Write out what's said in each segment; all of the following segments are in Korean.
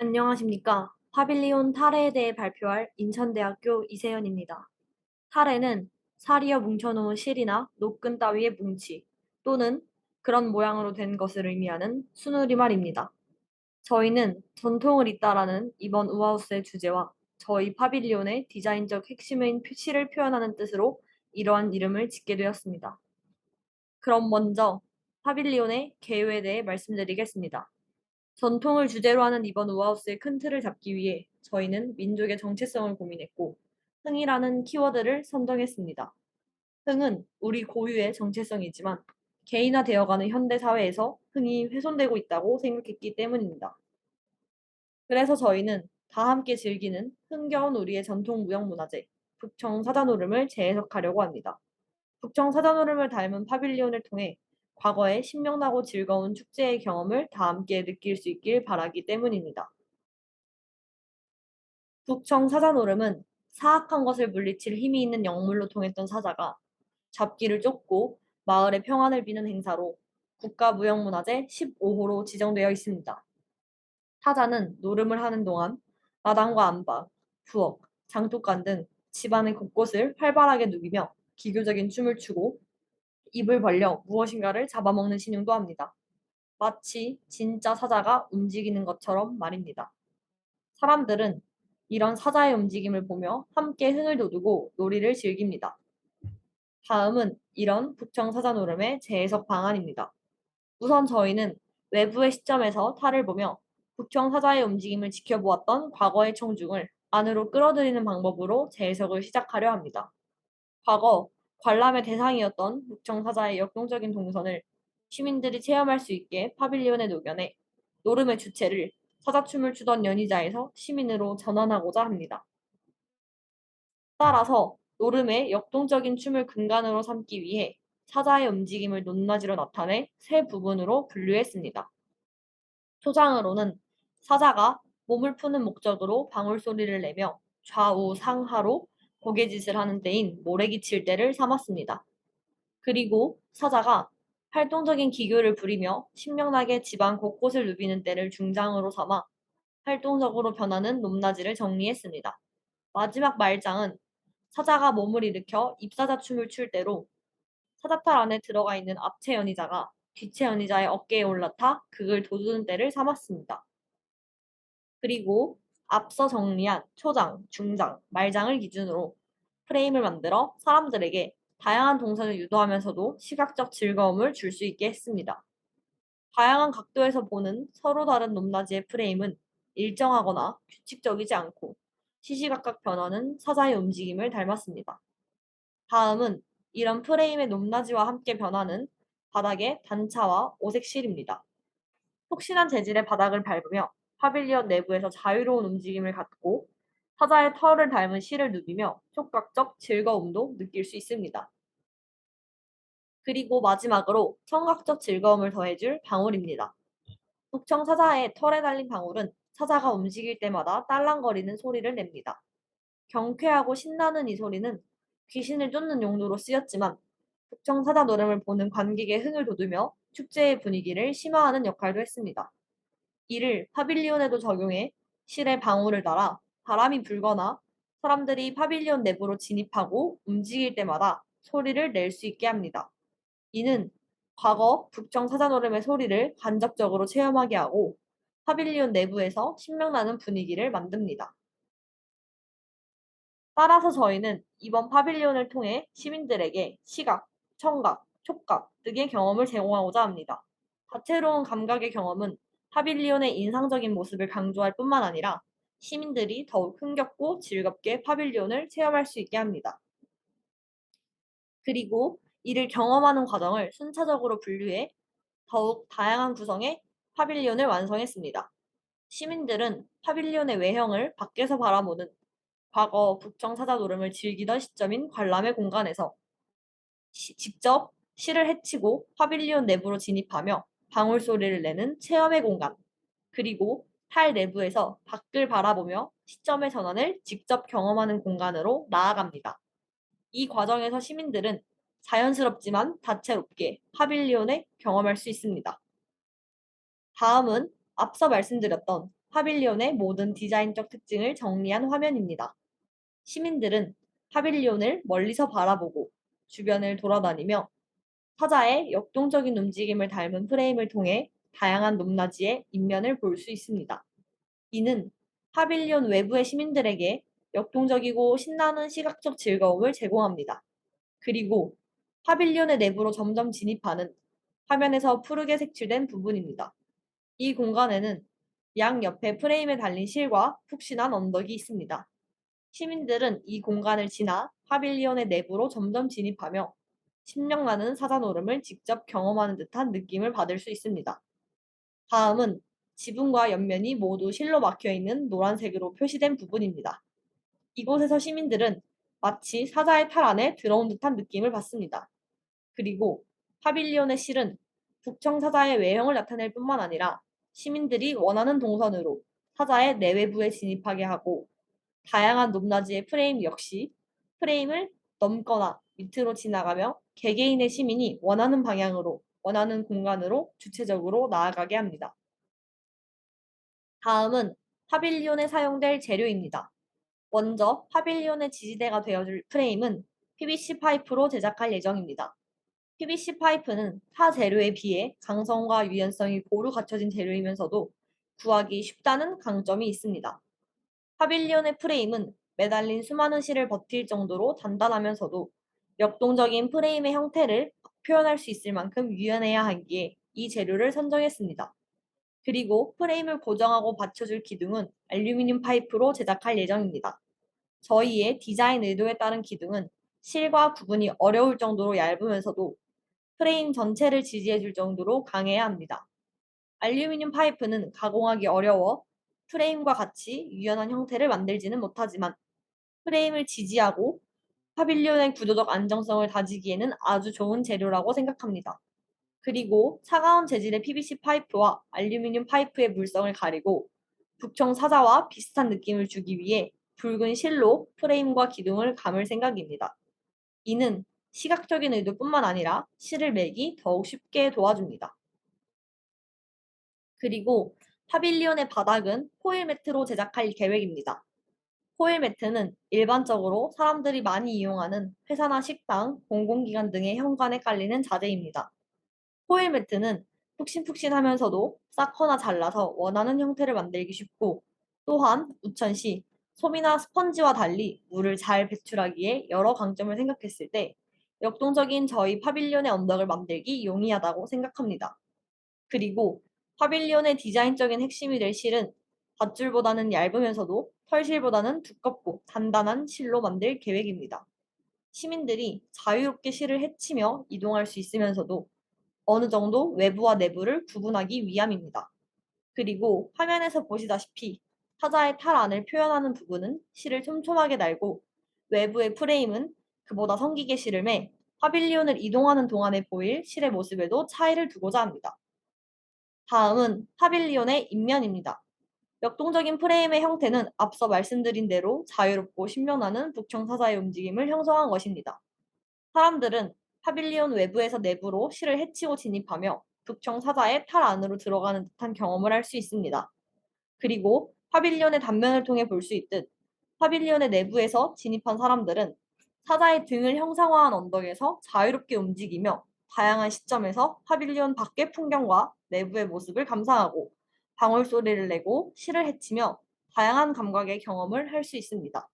안녕하십니까. 파빌리온 탈해에 대해 발표할 인천대학교 이세연입니다. 탈해는 살이어 뭉쳐놓은 실이나 노끈 따위의 뭉치 또는 그런 모양으로 된 것을 의미하는 순우리말입니다. 저희는 전통을 잇따라는 이번 우하우스의 주제와 저희 파빌리온의 디자인적 핵심인 실을 표현하는 뜻으로 이러한 이름을 짓게 되었습니다. 그럼 먼저 파빌리온의 개요에 대해 말씀드리겠습니다. 전통을 주제로 하는 이번 우하우스의 큰 틀을 잡기 위해 저희는 민족의 정체성을 고민했고 흥이라는 키워드를 선정했습니다. 흥은 우리 고유의 정체성이지만 개인화되어가는 현대 사회에서 흥이 훼손되고 있다고 생각했기 때문입니다. 그래서 저희는 다 함께 즐기는 흥겨운 우리의 전통 무형문화재 북청 사자노름을 재해석하려고 합니다. 북청 사자노름을 닮은 파빌리온을 통해 과거의 신명나고 즐거운 축제의 경험을 다 함께 느낄 수 있길 바라기 때문입니다. 북청 사자노름은 사악한 것을 물리칠 힘이 있는 영물로 통했던 사자가 잡기를 쫓고 마을의 평안을 비는 행사로 국가무형문화재 15호로 지정되어 있습니다. 사자는 노름을 하는 동안 마당과 안방, 부엌, 장독간 등 집안의 곳곳을 활발하게 누비며 기교적인 춤을 추고 입을 벌려 무엇인가를 잡아먹는 신용도 합니다. 마치 진짜 사자가 움직이는 것처럼 말입니다. 사람들은 이런 사자의 움직임을 보며 함께 흥을 돋우고 놀이를 즐깁니다. 다음은 이런 북청 사자 노름의 재해석 방안입니다. 우선 저희는 외부의 시점에서 탈을 보며 북청 사자의 움직임을 지켜보았던 과거의 청중을 안으로 끌어들이는 방법으로 재해석을 시작하려 합니다. 과거 관람의 대상이었던 북청 사자의 역동적인 동선을 시민들이 체험할 수 있게 파빌리온에 녹여내 노름의 주체를 사자춤을 추던 연희자에서 시민으로 전환하고자 합니다. 따라서 노름의 역동적인 춤을 근간으로 삼기 위해 사자의 움직임을 높낮이로 나타내 세 부분으로 분류했습니다. 초장으로는 사자가 몸을 푸는 목적으로 방울소리를 내며 좌우 상하로 고개짓을 하는 때인 모래기 칠 때를 삼았습니다. 그리고 사자가 활동적인 기교를 부리며 신명나게 집안 곳곳을 누비는 때를 중장으로 삼아 활동적으로 변하는 높낮이를 정리했습니다. 마지막 말장은 사자가 몸을 일으켜 입사자춤을 출 때로 사자탈 안에 들어가 있는 앞체 연희자가 뒤체 연희자의 어깨에 올라타 극을 돋우는 때를 삼았습니다. 그리고 앞서 정리한 초장, 중장, 말장을 기준으로 프레임을 만들어 사람들에게 다양한 동선을 유도하면서도 시각적 즐거움을 줄 수 있게 했습니다. 다양한 각도에서 보는 서로 다른 높낮이의 프레임은 일정하거나 규칙적이지 않고 시시각각 변하는 사자의 움직임을 닮았습니다. 다음은 이런 프레임의 높낮이와 함께 변하는 바닥의 단차와 오색실입니다. 푹신한 재질의 바닥을 밟으며 파빌리온 내부에서 자유로운 움직임을 갖고 사자의 털을 닮은 실을 누비며 촉각적 즐거움도 느낄 수 있습니다. 그리고 마지막으로 청각적 즐거움을 더해줄 방울입니다. 북청 사자의 털에 달린 방울은 사자가 움직일 때마다 딸랑거리는 소리를 냅니다. 경쾌하고 신나는 이 소리는 귀신을 쫓는 용도로 쓰였지만 북청 사자 노름을 보는 관객의 흥을 돋우며 축제의 분위기를 심화하는 역할도 했습니다. 이를 파빌리온에도 적용해 실의 방울을 달아 바람이 불거나 사람들이 파빌리온 내부로 진입하고 움직일 때마다 소리를 낼 수 있게 합니다. 이는 과거 북청 사자노름의 소리를 간접적으로 체험하게 하고 파빌리온 내부에서 신명나는 분위기를 만듭니다. 따라서 저희는 이번 파빌리온을 통해 시민들에게 시각, 청각, 촉각 등의 경험을 제공하고자 합니다. 다채로운 감각의 경험은 파빌리온의 인상적인 모습을 강조할 뿐만 아니라 시민들이 더욱 흥겹고 즐겁게 파빌리온을 체험할 수 있게 합니다. 그리고 이를 경험하는 과정을 순차적으로 분류해 더욱 다양한 구성의 파빌리온을 완성했습니다. 시민들은 파빌리온의 외형을 밖에서 바라보는 과거 북청 사자 노름을 즐기던 시점인 관람의 공간에서 직접 실을 헤치고 파빌리온 내부로 진입하며 방울 소리를 내는 체험의 공간, 그리고 탈 내부에서 밖을 바라보며 시점의 전환을 직접 경험하는 공간으로 나아갑니다. 이 과정에서 시민들은 자연스럽지만 다채롭게 파빌리온을 경험할 수 있습니다. 다음은 앞서 말씀드렸던 파빌리온의 모든 디자인적 특징을 정리한 화면입니다. 시민들은 파빌리온을 멀리서 바라보고 주변을 돌아다니며 사자의 역동적인 움직임을 닮은 프레임을 통해 다양한 높낮이의 인면을 볼 수 있습니다. 이는 파빌리온 외부의 시민들에게 역동적이고 신나는 시각적 즐거움을 제공합니다. 그리고 파빌리온의 내부로 점점 진입하는 화면에서 푸르게 색칠된 부분입니다. 이 공간에는 양 옆에 프레임에 달린 실과 푹신한 언덕이 있습니다. 시민들은 이 공간을 지나 파빌리온의 내부로 점점 진입하며 신명나는 사자노름을 직접 경험하는 듯한 느낌을 받을 수 있습니다. 다음은 지붕과 옆면이 모두 실로 막혀 있는 노란색으로 표시된 부분입니다. 이곳에서 시민들은 마치 사자의 탈 안에 들어온 듯한 느낌을 받습니다. 그리고 파빌리온의 실은 북청 사자의 외형을 나타낼 뿐만 아니라 시민들이 원하는 동선으로 사자의 내외부에 진입하게 하고 다양한 높낮이의 프레임 역시 프레임을 넘거나 밑으로 지나가며 개개인의 시민이 원하는 방향으로 원하는 공간으로 주체적으로 나아가게 합니다. 다음은 파빌리온에 사용될 재료입니다. 먼저 파빌리온의 지지대가 되어줄 프레임은 PVC 파이프로 제작할 예정입니다. PVC 파이프는 타 재료에 비해 강성과 유연성이 고루 갖춰진 재료이면서도 구하기 쉽다는 강점이 있습니다. 파빌리온의 프레임은 매달린 수많은 실을 버틸 정도로 단단하면서도 역동적인 프레임의 형태를 표현할 수 있을 만큼 유연해야 하기에 이 재료를 선정했습니다. 그리고 프레임을 고정하고 받쳐줄 기둥은 알루미늄 파이프로 제작할 예정입니다. 저희의 디자인 의도에 따른 기둥은 실과 구분이 어려울 정도로 얇으면서도 프레임 전체를 지지해줄 정도로 강해야 합니다. 알루미늄 파이프는 가공하기 어려워 프레임과 같이 유연한 형태를 만들지는 못하지만 프레임을 지지하고 파빌리온의 구조적 안정성을 다지기에는 아주 좋은 재료라고 생각합니다. 그리고 차가운 재질의 PVC 파이프와 알루미늄 파이프의 물성을 가리고 북청 사자와 비슷한 느낌을 주기 위해 붉은 실로 프레임과 기둥을 감을 생각입니다. 이는 시각적인 의도뿐만 아니라 실을 매기 더욱 쉽게 도와줍니다. 그리고 파빌리온의 바닥은 포일 매트로 제작할 계획입니다. 포일 매트는 일반적으로 사람들이 많이 이용하는 회사나 식당, 공공기관 등의 현관에 깔리는 자재입니다. 포일 매트는 푹신푹신하면서도 쌓거나 잘라서 원하는 형태를 만들기 쉽고 또한 우천 시 솜이나 스펀지와 달리 물을 잘 배출하기에 여러 강점을 생각했을 때 역동적인 저희 파빌리온의 언덕을 만들기 용이하다고 생각합니다. 그리고 파빌리온의 디자인적인 핵심이 될 실은 밧줄보다는 얇으면서도 털실보다는 두껍고 단단한 실로 만들 계획입니다. 시민들이 자유롭게 실을 헤치며 이동할 수 있으면서도 어느 정도 외부와 내부를 구분하기 위함입니다. 그리고 화면에서 보시다시피 사자의 탈 안을 표현하는 부분은 실을 촘촘하게 달고 외부의 프레임은 그보다 성기게 실을 매 파빌리온을 이동하는 동안에 보일 실의 모습에도 차이를 두고자 합니다. 다음은 파빌리온의 인면입니다. 역동적인 프레임의 형태는 앞서 말씀드린 대로 자유롭고 신명나는 북청 사자의 움직임을 형성한 것입니다. 사람들은 파빌리온 외부에서 내부로 실을 헤치고 진입하며 북청 사자의 탈 안으로 들어가는 듯한 경험을 할 수 있습니다. 그리고 파빌리온의 단면을 통해 볼 수 있듯 파빌리온의 내부에서 진입한 사람들은 사자의 등을 형상화한 언덕에서 자유롭게 움직이며 다양한 시점에서 파빌리온 밖의 풍경과 내부의 모습을 감상하고 방울소리를 내고 실을 헤치며 다양한 감각의 경험을 할 수 있습니다.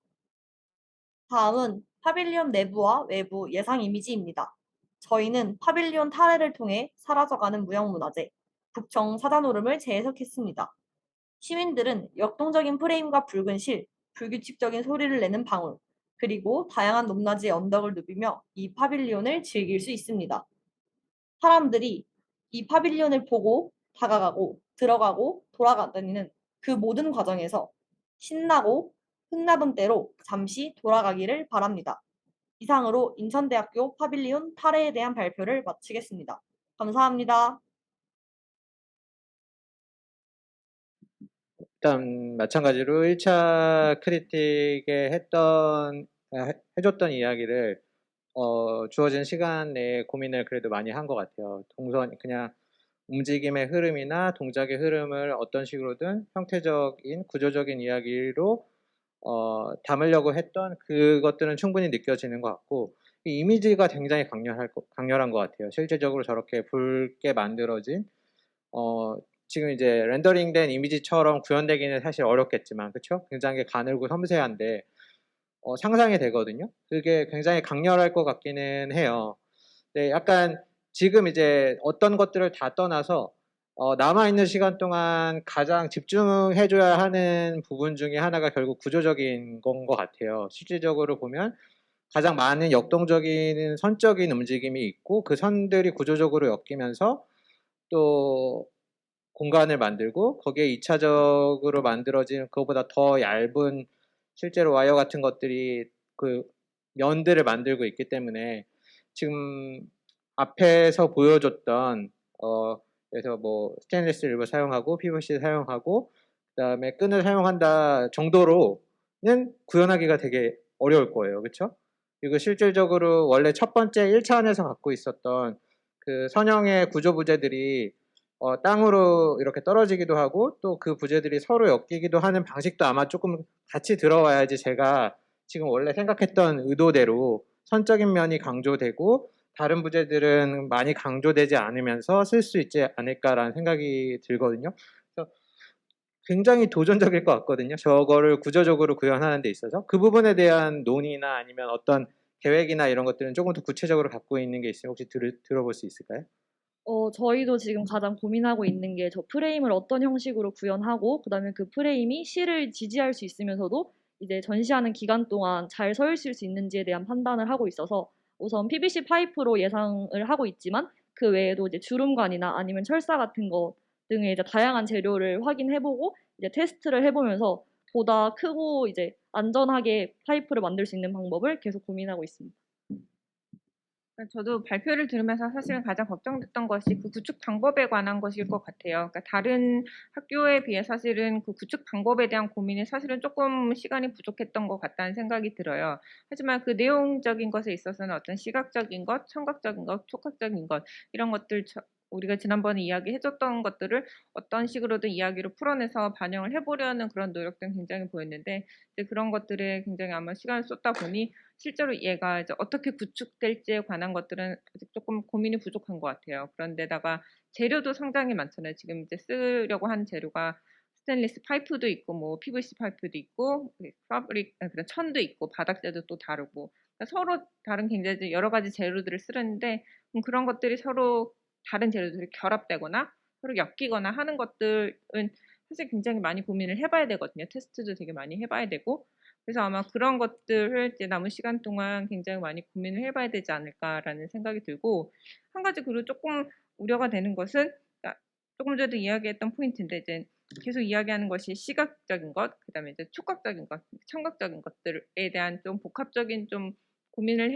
다음은 파빌리온 내부와 외부 예상 이미지입니다. 저희는 파빌리온 탈해를 통해 사라져가는 무형문화재, 북청 사자노름을 재해석했습니다. 시민들은 역동적인 프레임과 붉은 실, 불규칙적인 소리를 내는 방울, 그리고 다양한 높낮이의 언덕을 누비며 이 파빌리온을 즐길 수 있습니다. 사람들이 이 파빌리온을 보고 다가가고 들어가고 돌아다니는 그 모든 과정에서 신나고 흥나는 때로 잠시 돌아가기를 바랍니다. 이상으로 인천대학교 파빌리온 탈해에 대한 발표를 마치겠습니다. 감사합니다. 일단 마찬가지로 1차 크리틱에 해줬던 이야기를 주어진 시간 내에 고민을 그래도 많이 한 것 같아요. 동선 그냥 움직임의 흐름이나 동작의 흐름을 어떤 식으로든 형태적인 구조적인 이야기로 담으려고 했던 그것들은 충분히 느껴지는 것 같고, 이 이미지가 굉장히 강렬한 것 같아요. 실제적으로 저렇게 붉게 만들어진 지금 이제 렌더링된 이미지처럼 구현되기는 사실 어렵겠지만, 그쵸? 굉장히 가늘고 섬세한데 상상이 되거든요. 그게 굉장히 강렬할 것 같기는 해요. 네, 약간 지금 이제 어떤 것들을 다 떠나서 남아있는 시간 동안 가장 집중해줘야 하는 부분 중에 하나가 결국 구조적인 건 것 같아요. 실질적으로 보면 가장 많은 역동적인 선적인 움직임이 있고, 그 선들이 구조적으로 엮이면서 또 공간을 만들고, 거기에 2차적으로 만들어진 그거보다 더 얇은 실제로 와이어 같은 것들이 그 면들을 만들고 있기 때문에, 지금 앞에서 보여줬던 그래서 뭐 스테인리스 일부 사용하고 PVC 사용하고 그다음에 끈을 사용한다 정도로는 구현하기가 되게 어려울 거예요. 그렇죠? 그리고 실질적으로 원래 첫 번째 1차원에서 갖고 있었던 그 선형의 구조 부재들이 땅으로 이렇게 떨어지기도 하고 또 그 부재들이 서로 엮이기도 하는 방식도 아마 조금 같이 들어와야지 제가 지금 원래 생각했던 의도대로 선적인 면이 강조되고 다른 부재들은 많이 강조되지 않으면서 쓸 수 있지 않을까라는 생각이 들거든요. 그래서 굉장히 도전적일 것 같거든요. 저거를 구조적으로 구현하는 데 있어서. 그 부분에 대한 논의나 아니면 어떤 계획이나 이런 것들은 조금 더 구체적으로 갖고 있는 게 있으면 혹시 들어볼 수 있을까요? 저희도 지금 가장 고민하고 있는 게 저 프레임을 어떤 형식으로 구현하고 그다음에 그 프레임이 실을 지지할 수 있으면서도 이제 전시하는 기간 동안 잘 서 있을 수 있는지에 대한 판단을 하고 있어서 우선 PVC 파이프로 예상을 하고 있지만 그 외에도 이제 주름관이나 아니면 철사 같은 거 등의 이제 다양한 재료를 확인해보고 이제 테스트를 해보면서 보다 크고 이제 안전하게 파이프를 만들 수 있는 방법을 계속 고민하고 있습니다. 저도 발표를 들으면서 사실은 가장 걱정됐던 것이 그 구축 방법에 관한 것일 것 같아요. 그러니까 다른 학교에 비해 사실은 그 구축 방법에 대한 고민이 사실은 조금 시간이 부족했던 것 같다는 생각이 들어요. 하지만 그 내용적인 것에 있어서는 어떤 시각적인 것, 청각적인 것, 촉각적인 것 이런 것들 우리가 지난번에 이야기해줬던 것들을 어떤 식으로든 이야기로 풀어내서 반영을 해보려는 그런 노력들은 굉장히 보였는데 이제 그런 것들에 굉장히 아마 시간을 쏟다 보니 실제로 얘가 이제 어떻게 구축될지에 관한 것들은 아직 조금 고민이 부족한 것 같아요. 그런데다가 재료도 상당히 많잖아요. 지금 이제 쓰려고 한 재료가 스테인리스 파이프도 있고 뭐 PVC 파이프도 있고 파브릭 그런 천도 있고 바닥재도 또 다르고 그러니까 서로 다른 굉장히 여러 가지 재료들을 쓰는데 그런 것들이 서로 다른 재료들이 결합되거나 서로 엮이거나 하는 것들은 사실 굉장히 많이 고민을 해봐야 되거든요. 테스트도 되게 많이 해봐야 되고 그래서 아마 그런 것들을 이제 남은 시간 동안 굉장히 많이 고민을 해봐야 되지 않을까라는 생각이 들고 한 가지 그리고 조금 우려가 되는 것은 그러니까 조금 전에도 이야기했던 포인트인데 이제 계속 이야기하는 것이 시각적인 것, 그다음에 이제 촉각적인 것, 청각적인 것들에 대한 좀 복합적인 좀 고민을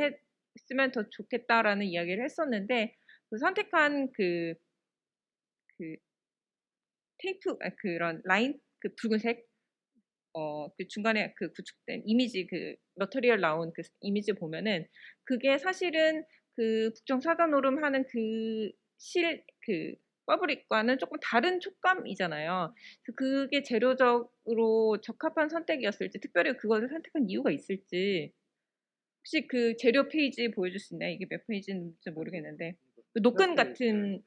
했으면 더 좋겠다라는 이야기를 했었는데 그 선택한 그 테이프 그런 라인 그 붉은색 그 중간에 그 구축된 이미지 그 머터리얼 나온 그 이미지 보면은 그게 사실은 그 북청 사단 오름 하는 그 퍼브릭과는 조금 다른 촉감이잖아요. 그래서 그게 재료적으로 적합한 선택이었을지 특별히 그것을 선택한 이유가 있을지 혹시 그 재료 페이지 보여줄 수 있나요? 이게 몇 페이지인지 모르겠는데 그 노끈 같은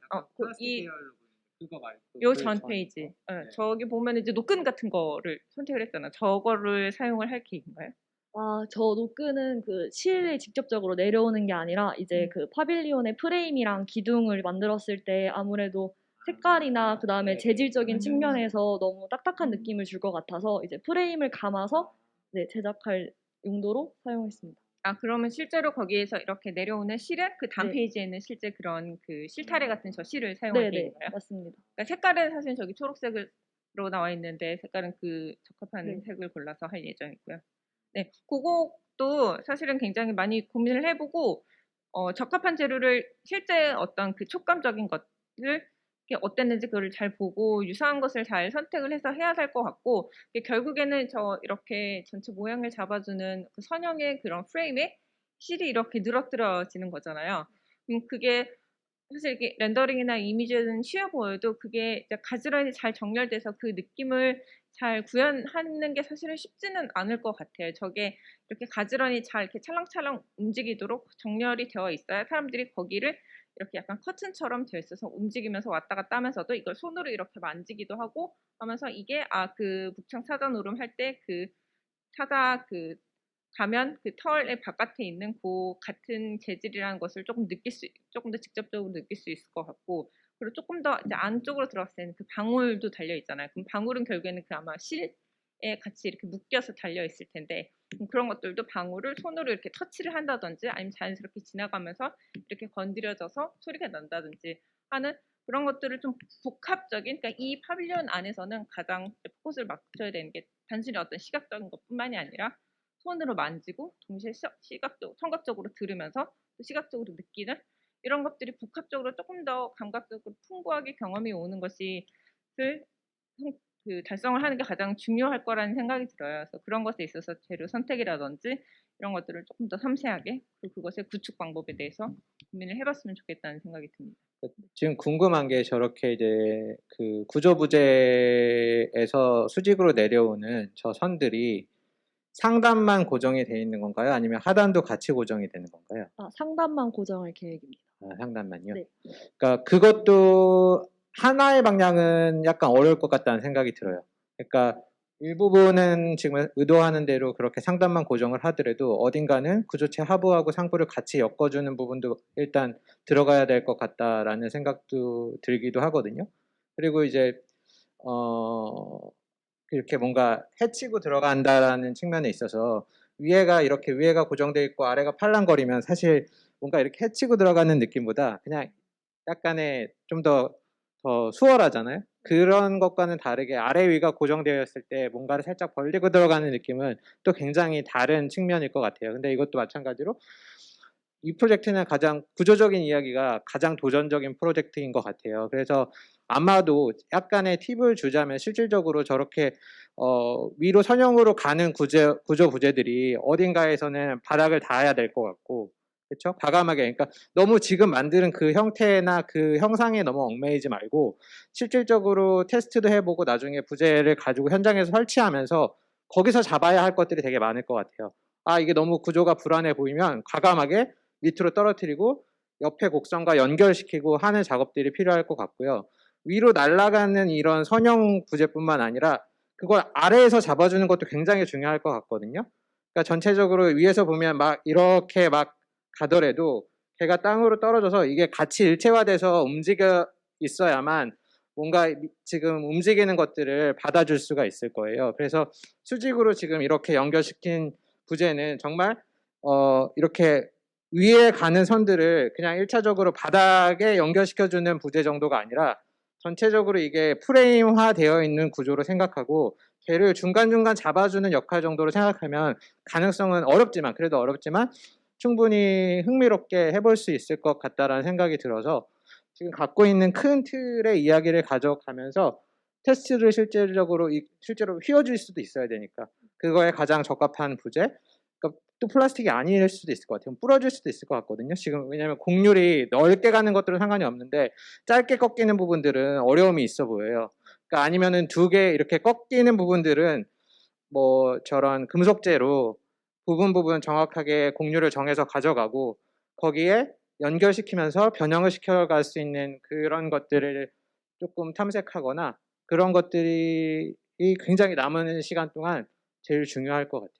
그거 말고 요 전 페이지 네. 저기 보면 이제 노끈 같은 거를 선택을 했잖아. 저거를 사용을 할 계획인가요? 저 노끈은 그 실에 직접적으로 내려오는 게 아니라 이제 그 파빌리온의 프레임이랑 기둥을 만들었을 때 아무래도 색깔이나 그다음에 재질적인 측면에서 너무 딱딱한 느낌을 줄 것 같아서 이제 프레임을 감아서 네, 제작할 용도로 사용했습니다. 그러면 실제로 거기에서 이렇게 내려오는 실은 그 다음 네. 페이지에는 실제 그런 그 실타래 같은 저 실을 사용할 네네, 계획인가요? 맞습니다. 그러니까 색깔은 사실 저기 초록색으로 나와 있는데 색깔은 그 적합한 네. 색을 골라서 할 예정이고요. 네, 그것도 사실은 굉장히 많이 고민을 해보고 적합한 재료를 실제 어떤 그 촉감적인 것을 어땠는지 그걸 잘 보고 유사한 것을 잘 선택을 해서 해야 될 것 같고 결국에는 저 이렇게 전체 모양을 잡아주는 그 선형의 그런 프레임에 실이 이렇게 늘어뜨려지는 거잖아요. 그게 사실 이게 렌더링이나 이미지는 쉬워 보여도 그게 이제 가지런히 잘 정렬돼서 그 느낌을 잘 구현하는 게 사실은 쉽지는 않을 것 같아요. 저게 이렇게 가지런히 잘 이렇게 찰랑찰랑 움직이도록 정렬이 되어 있어야 사람들이 거기를 이렇게 약간 커튼처럼 되어 있어서 움직이면서 왔다 갔다 하면서도 이걸 손으로 이렇게 만지기도 하고 하면서 이게 그 북청 사자 노름 할 때 그 사자 그 가면 그 털의 바깥에 있는 그 같은 재질이라는 것을 조금 더 직접적으로 느낄 수 있을 것 같고, 그리고 조금 더 이제 안쪽으로 들어갔을 때는 그 방울도 달려 있잖아요. 그럼 방울은 결국에는 그 아마 실에 같이 이렇게 묶여서 달려 있을 텐데, 그런 것들도 방울을 손으로 이렇게 터치를 한다든지 아니면 자연스럽게 지나가면서 이렇게 건드려져서 소리가 난다든지 하는 그런 것들을 좀 복합적인, 그러니까 이 파빌리온 안에서는 가장 포커스를 맞춰야 되는 게 단순히 어떤 시각적인 것뿐만이 아니라 손으로 만지고 동시에 청각적으로 들으면서 또 시각적으로 느끼는 이런 것들이 복합적으로 조금 더 감각적으로 풍부하게 경험이 오는 것이 달성을 하는 게 가장 중요할 거라는 생각이 들어요. 그래서 그런 것에 있어서 재료 선택이라든지 이런 것들을 조금 더 섬세하게, 그리고 그것의 구축 방법에 대해서 고민을 해봤으면 좋겠다는 생각이 듭니다. 지금 궁금한 게 저렇게 이제 그 구조부재에서 수직으로 내려오는 저 선들이 상단만 고정이 돼 있는 건가요? 아니면 하단도 같이 고정이 되는 건가요? 상단만 고정할 계획입니다. 상단만요? 네. 그러니까 그것도 하나의 방향은 약간 어려울 것 같다는 생각이 들어요. 그러니까 일부분은 지금 의도하는 대로 그렇게 상단만 고정을 하더라도 어딘가는 구조체 하부하고 상부를 같이 엮어주는 부분도 일단 들어가야 될 것 같다라는 생각도 들기도 하거든요. 그리고 이제 이렇게 뭔가 해치고 들어간다라는 측면에 있어서 위에가 고정되어 있고 아래가 팔랑거리면 사실 뭔가 이렇게 해치고 들어가는 느낌보다 그냥 약간의 좀 더 수월하잖아요. 그런 것과는 다르게 아래 위가 고정되어 있을 때 뭔가를 살짝 벌리고 들어가는 느낌은 또 굉장히 다른 측면일 것 같아요. 근데 이것도 마찬가지로 이 프로젝트는 가장 구조적인 이야기가 가장 도전적인 프로젝트인 것 같아요. 그래서 아마도 약간의 팁을 주자면 실질적으로 저렇게 위로 선형으로 가는 구조 부재들이 어딘가에서는 바닥을 닿아야 될 것 같고, 그렇죠? 과감하게, 그러니까 너무 지금 만드는 그 형태나 그 형상에 너무 얽매이지 말고 실질적으로 테스트도 해보고 나중에 부재를 가지고 현장에서 설치하면서 거기서 잡아야 할 것들이 되게 많을 것 같아요. 이게 너무 구조가 불안해 보이면 과감하게 밑으로 떨어뜨리고 옆에 곡선과 연결시키고 하는 작업들이 필요할 것 같고요. 위로 날아가는 이런 선형 부재뿐만 아니라 그걸 아래에서 잡아주는 것도 굉장히 중요할 것 같거든요. 그러니까 전체적으로 위에서 보면 막 이렇게 막 가더라도 걔가 땅으로 떨어져서 이게 같이 일체화돼서 움직여 있어야만 뭔가 지금 움직이는 것들을 받아줄 수가 있을 거예요. 그래서 수직으로 지금 이렇게 연결시킨 부재는 정말 이렇게 위에 가는 선들을 그냥 1차적으로 바닥에 연결시켜주는 부재 정도가 아니라 전체적으로 이게 프레임화 되어 있는 구조로 생각하고 걔를 중간중간 잡아주는 역할 정도로 생각하면 가능성은 그래도 어렵지만 충분히 흥미롭게 해볼 수 있을 것 같다라는 생각이 들어서 지금 갖고 있는 큰 틀의 이야기를 가져가면서 테스트를 실제로 휘어줄 수도 있어야 되니까 그거에 가장 적합한 부재, 그러니까 또 플라스틱이 아닐 수도 있을 것 같아요. 부러질 수도 있을 것 같거든요. 지금 왜냐하면 곡률이 넓게 가는 것들은 상관이 없는데 짧게 꺾이는 부분들은 어려움이 있어 보여요. 그러니까 아니면은 두 개 이렇게 꺾이는 부분들은 뭐 저런 금속재로 부분 정확하게 곡률을 정해서 가져가고 거기에 연결시키면서 변형을 시켜갈 수 있는 그런 것들을 조금 탐색하거나 그런 것들이 굉장히 남은 시간 동안 제일 중요할 것 같아요.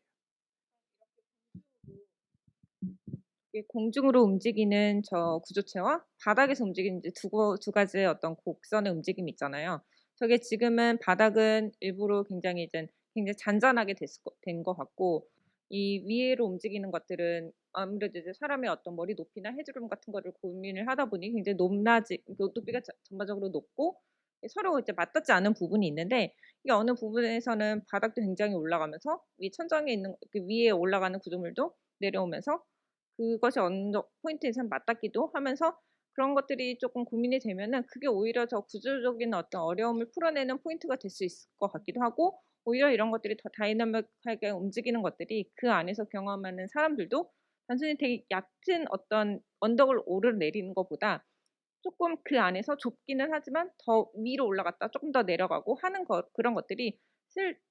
공중으로 움직이는 저 구조체와 바닥에서 움직이는 이제 두 가지의 어떤 곡선의 움직임이 있잖아요. 저게 지금은 바닥은 일부러 굉장히 잔잔하게 된 것 같고, 이 위로 움직이는 것들은 아무래도 이제 사람의 어떤 머리 높이나 헤드룸 같은 거를 고민을 하다 보니 굉장히 높이가 전반적으로 높고 서로 이제 맞닿지 않은 부분이 있는데, 이게 어느 부분에서는 바닥도 굉장히 올라가면서 위 천장에 있는 그 위에 올라가는 구조물도 내려오면서 그것이 어느 포인트에선 맞닿기도 하면서 그런 것들이 조금 고민이 되면은 그게 오히려 저 구조적인 어떤 어려움을 풀어내는 포인트가 될 수 있을 것 같기도 하고, 오히려 이런 것들이 더 다이나믹하게 움직이는 것들이 그 안에서 경험하는 사람들도 단순히 되게 얕은 어떤 언덕을 오르내리는 것보다 조금 그 안에서 좁기는 하지만 더 위로 올라갔다 조금 더 내려가고 하는 그런 것들이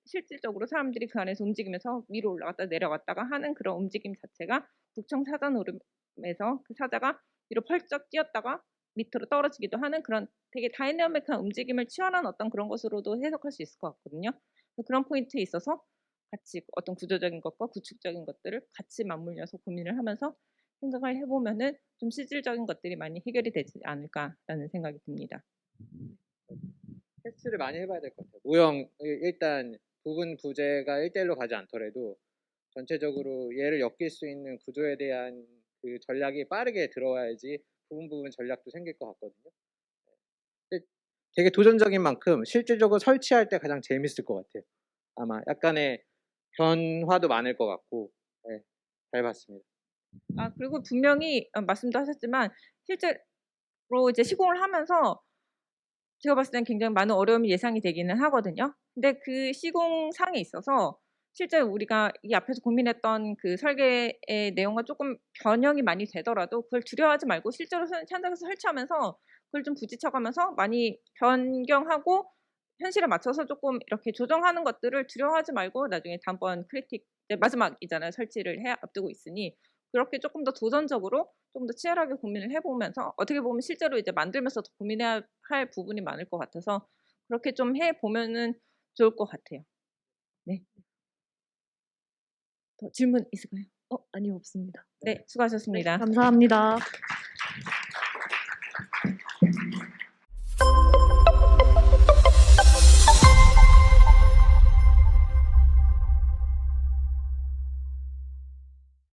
실질적으로 사람들이 그 안에서 움직이면서 위로 올라갔다 내려갔다가 하는 그런 움직임 자체가 북청 사자노름에서 그 사자가 위로 펄쩍 뛰었다가 밑으로 떨어지기도 하는 그런 되게 다이내믹한 움직임을 취하는 어떤 그런 것으로도 해석할 수 있을 것 같거든요. 그래서 그런 포인트에 있어서 같이 어떤 구조적인 것과 구축적인 것들을 같이 맞물려서 고민을 하면서 생각을 해보면은 좀 실질적인 것들이 많이 해결이 되지 않을까라는 생각이 듭니다. 테스트를 많이 해봐야 될 것 같아요. 모형 일단 부분 부재가 1대1로 가지 않더라도 전체적으로 얘를 엮일 수 있는 구조에 대한 그 전략이 빠르게 들어와야지 부분 전략도 생길 것 같거든요. 근데 되게 도전적인 만큼 실질적으로 설치할 때 가장 재밌을 것 같아요. 아마 약간의 변화도 많을 것 같고, 네, 잘 봤습니다. 그리고 분명히 말씀도 하셨지만 실제로 이제 시공을 하면서 제가 봤을 땐 굉장히 많은 어려움이 예상이 되기는 하거든요. 근데 그 시공상에 있어서 실제 우리가 이 앞에서 고민했던 그 설계의 내용과 조금 변형이 많이 되더라도 그걸 두려워하지 말고 실제로 현장에서 설치하면서 그걸 좀 부딪혀가면서 많이 변경하고 현실에 맞춰서 조금 이렇게 조정하는 것들을 두려워하지 말고 나중에 다음번 크리틱 이제 마지막이잖아요. 설치를 앞두고 있으니 그렇게 조금 더 도전적으로 좀 더 치열하게 고민을 해보면서 어떻게 보면 실제로 이제 만들면서 더 고민해야 할 부분이 많을 것 같아서 그렇게 좀 해보면은 좋을 것 같아요. 네. 더 질문 있을까요? 아니요, 없습니다. 네, 수고하셨습니다. 감사합니다.